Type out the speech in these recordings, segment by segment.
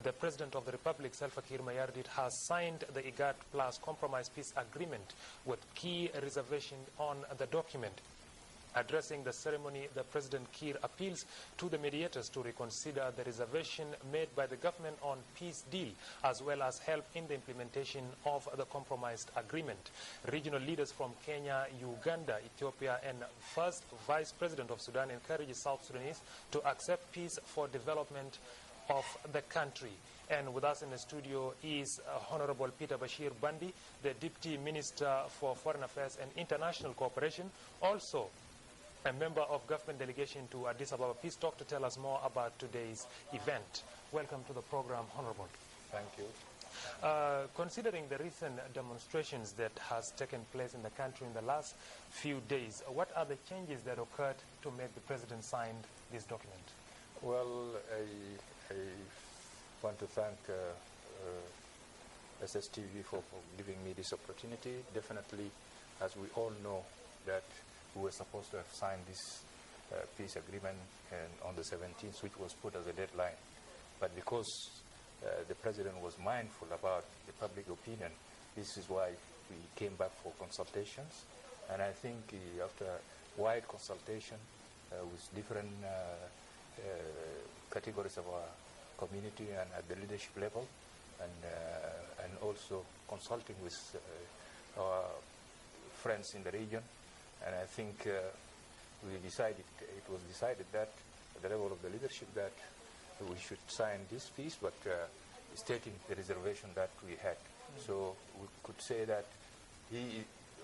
The President of the Republic, Salva Kiir Mayardit, has signed the IGAD Plus Compromise Peace Agreement with key reservation on the document. Addressing the ceremony, the President Kiir appeals to the mediators to reconsider the reservation made by the government on peace deal, as well as help in the implementation of the compromised agreement. Regional leaders from Kenya, Uganda, Ethiopia, and first Vice President of Sudan encourage South Sudanese to accept peace for development of the country. And with us in the studio is Honorable Peter Bashir Bandi, the Deputy Minister for Foreign Affairs and International Cooperation, also a member of government delegation to Addis Ababa Peace Talk, to tell us more about today's event. Welcome to the program, Honorable. Thank you. Considering the recent demonstrations that has taken place in the country in the last few days, what are the changes that occurred to make the President sign this document? Well, I want to thank SSTV for giving me this opportunity. Definitely, as we all know, that we were supposed to have signed this peace agreement on the 17th, which was put as a deadline. But because the President was mindful about the public opinion, this is why we came back for consultations. And I think after wide consultation with different categories of our community and at the leadership level, and also consulting with our friends in the region, and I think it was decided that at the level of the leadership that we should sign this peace, but stating the reservation that we had. So we could say that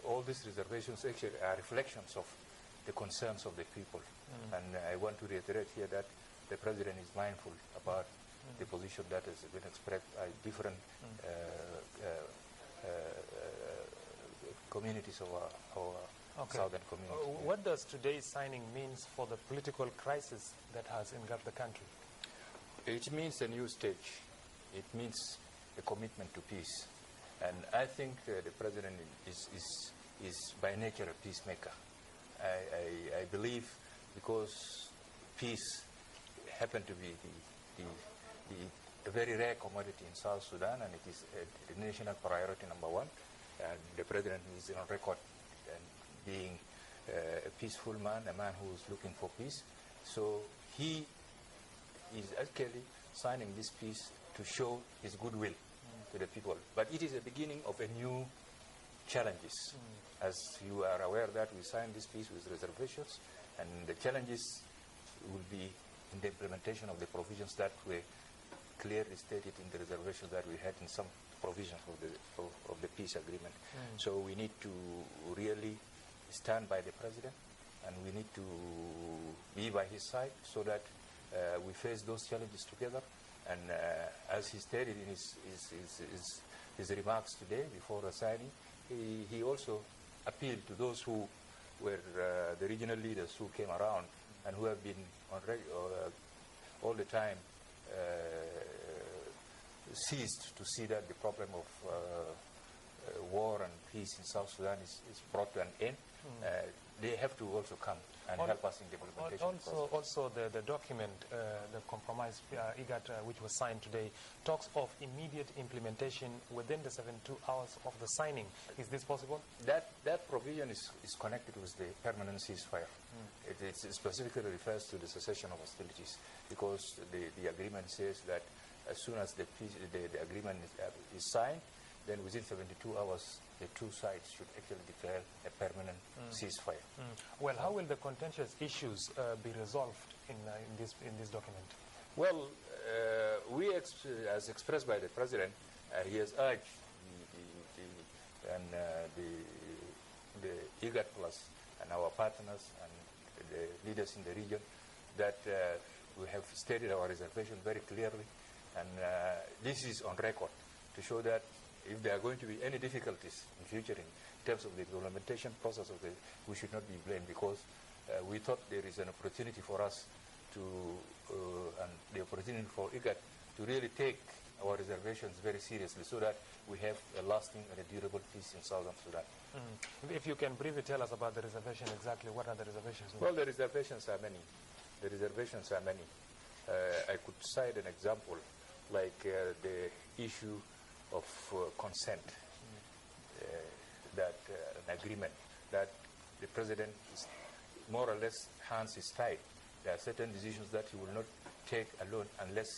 all these reservations actually are reflections of the concerns of the people. And I want to reiterate here that the President is mindful about the position that has been expressed by different communities of our southern community. What does today's signing mean for the political crisis that has engulfed the country? It means a new stage. It means a commitment to peace. And I think the President is by nature a peacemaker. I believe because peace happened to be a very rare commodity in South Sudan, and it is a national priority #1. And the President is on record being a peaceful man, a man who is looking for peace. So he is actually signing this peace to show his goodwill to the people. But it is the beginning of a new challenges. As you are aware that we signed this peace with reservations, and the challenges will be in the implementation of the provisions that were clearly stated in the reservations that we had in some provisions of the peace agreement. So we need to really stand by the President, and we need to be by his side so that we face those challenges together. And as he stated in his remarks today before the signing, he also appealed to those who were the regional leaders who came around and who have been all the time seized to see that the problem of war and peace in South Sudan is brought to an end. They have to also come and help us in the implementation process. Also, the document, the compromise IGAD, which was signed today, talks of immediate implementation within the 72 hours of the signing. Is this possible? That provision is connected with the permanent ceasefire. It specifically refers to the cessation of hostilities, because the agreement says that as soon as the agreement is signed, then within 72 hours, the two sides should actually declare a permanent ceasefire. Well, how will the contentious issues be resolved in this document? Well, as expressed by the President, he has urged the IGAD Plus and our partners and the leaders in the region that we have stated our reservation very clearly, and this is on record to show that if there are going to be any difficulties in future in terms of the implementation process we should not be blamed, because we thought there is an opportunity for us and the opportunity for IGAD to really take our reservations very seriously, so that we have a lasting and a durable peace in Southern Sudan. If you can briefly tell us about the reservation, exactly what are the reservations? Well, the reservations are many. I could cite an example like the issue of consent, that an agreement that the president is more or less hands is tied. There are certain decisions that he will not take alone unless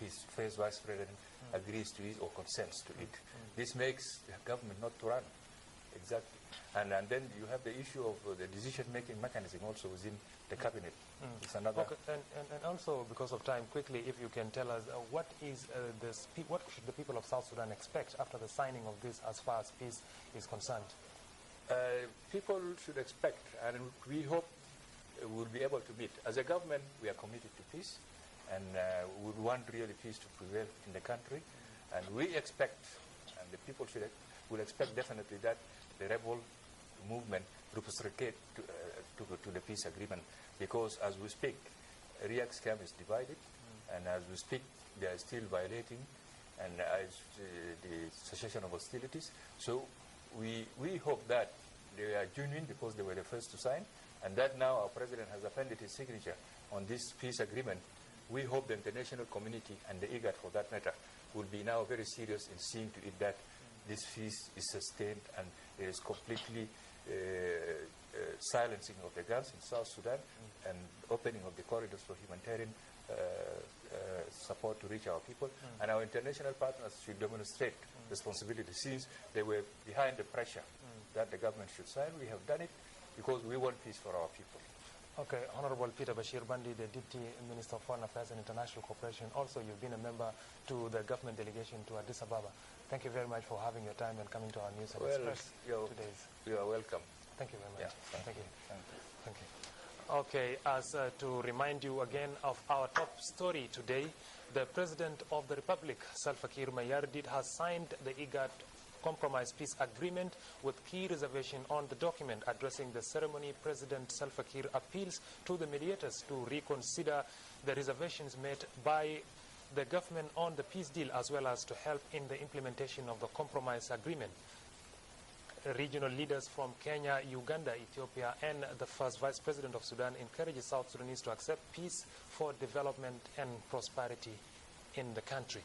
his first vice president agrees to it or consents to it. This makes the government not to run. Exactly. And then you have the issue of the decision-making mechanism also within the cabinet. It's another. Okay. And also, because of time, quickly, if you can tell us what should the people of South Sudan expect after the signing of this as far as peace is concerned? People should expect, and we hope we'll be able to meet. As a government, we are committed to peace, and we want really peace to prevail in the country. And we expect, and the people will expect definitely that the rebel movement reciprocate to the peace agreement, because as we speak, Riak's camp is divided, and as we speak, they are still violating and the cessation of hostilities. So we hope that they are genuine because they were the first to sign, and that now our president has appended his signature on this peace agreement. We hope the international community and the IGAD, for that matter, will be now very serious in seeing to it that this peace is sustained and there is completely silencing of the guns in South Sudan and opening of the corridors for humanitarian support to reach our people. And our international partners should demonstrate responsibility, since they were behind the pressure that the government should sign. We have done it because we want peace for our people. Okay, Honorable Peter Bashir Bandi, the Deputy Minister of Foreign Affairs and International Cooperation. Also, you've been a member to the government delegation to Addis Ababa. Thank you very much for having your time and coming to our news and express today. You are welcome. Thank you very much. Yeah, thank you. Thank you. Okay, as to remind you again of our top story today, the President of the Republic, Salva Kiir Mayardit, has signed the IGAD Compromise Peace Agreement with key reservation on the document. Addressing the ceremony, President Salva Kiir appeals to the mediators to reconsider the reservations made by the government on the peace deal, as well as to help in the implementation of the compromise agreement. Regional leaders from Kenya, Uganda, Ethiopia, and the first Vice President of Sudan encourages South Sudanese to accept peace for development and prosperity in the country.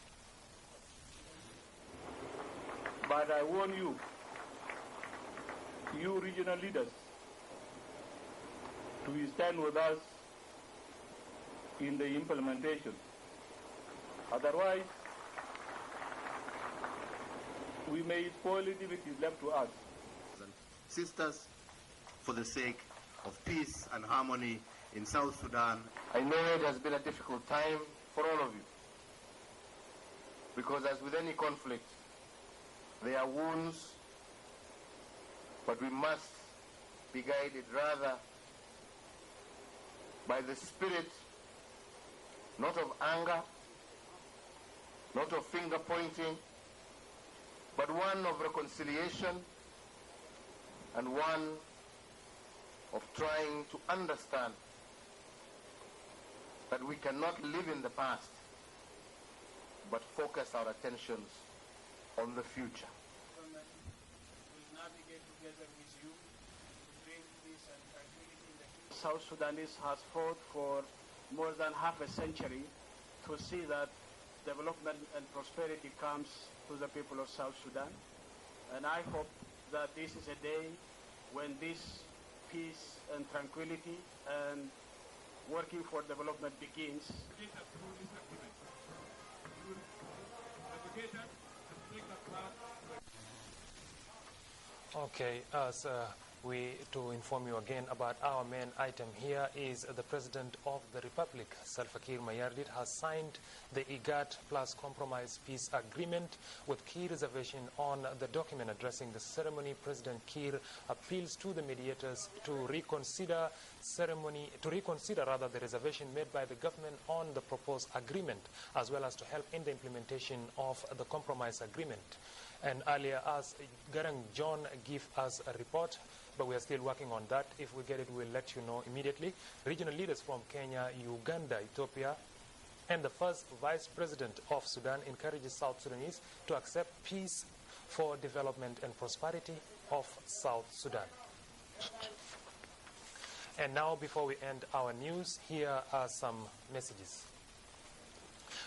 But I warn you, you regional leaders, to stand with us in the implementation. Otherwise, we may spoil it if it is left to us. Sisters, for the sake of peace and harmony in South Sudan. I know it has been a difficult time for all of you, because as with any conflict, there are wounds, but we must be guided rather by the spirit, not of anger, not of finger pointing, but one of reconciliation and one of trying to understand that we cannot live in the past, but focus our attentions on the future. Government will navigate together with you to bring peace and tranquility in the future. South Sudanese has fought for more than half a century to see that development and prosperity comes to the people of South Sudan. And I hope that this is a day when this peace and tranquility and working for development begins. Okay, as to inform you again about our main item here is the President of the Republic, Salva Kiir Mayardit, has signed the IGAD plus compromise peace agreement with key reservation on the document. Addressing the ceremony, President Kiir appeals to the mediators to reconsider the reservation made by the government on the proposed agreement, as well as to help in the implementation of the compromise agreement. And earlier, as Garang John gave us a report, but we are still working on that. If we get it, we'll let you know immediately. Regional leaders from Kenya, Uganda, Ethiopia, and the first Vice President of Sudan encourages South Sudanese to accept peace for development and prosperity of South Sudan. And now, before we end our news, here are some messages.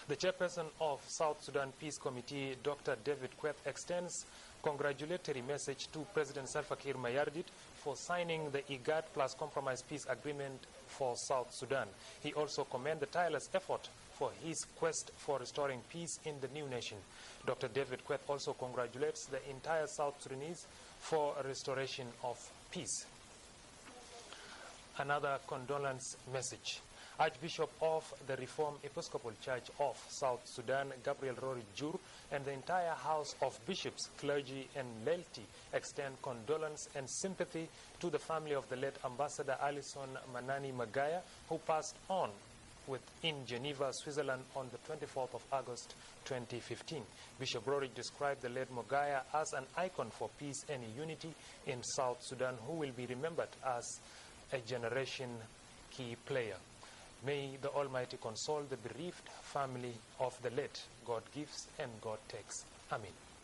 The chairperson of South Sudan Peace Committee, Dr. David Kweth, extends congratulatory message to President Salva Kiir Mayardit for signing the IGAD plus compromise peace agreement for South Sudan. He also commended the tireless effort for his quest for restoring peace in the new nation. Dr. David Kweth also congratulates the entire South Sudanese for a restoration of peace. Another condolence message. Archbishop of the Reformed Episcopal Church of South Sudan, Gabriel Rory Jur, and the entire House of Bishops, clergy, and laity extend condolence and sympathy to the family of the late Ambassador Alison Manani Magaya, who passed on in Geneva, Switzerland on the 24th of August 2015. Bishop Rory described the late Magaya as an icon for peace and unity in South Sudan, who will be remembered as a generation key player. May the Almighty console the bereaved family of the late. God gives and God takes. Amen.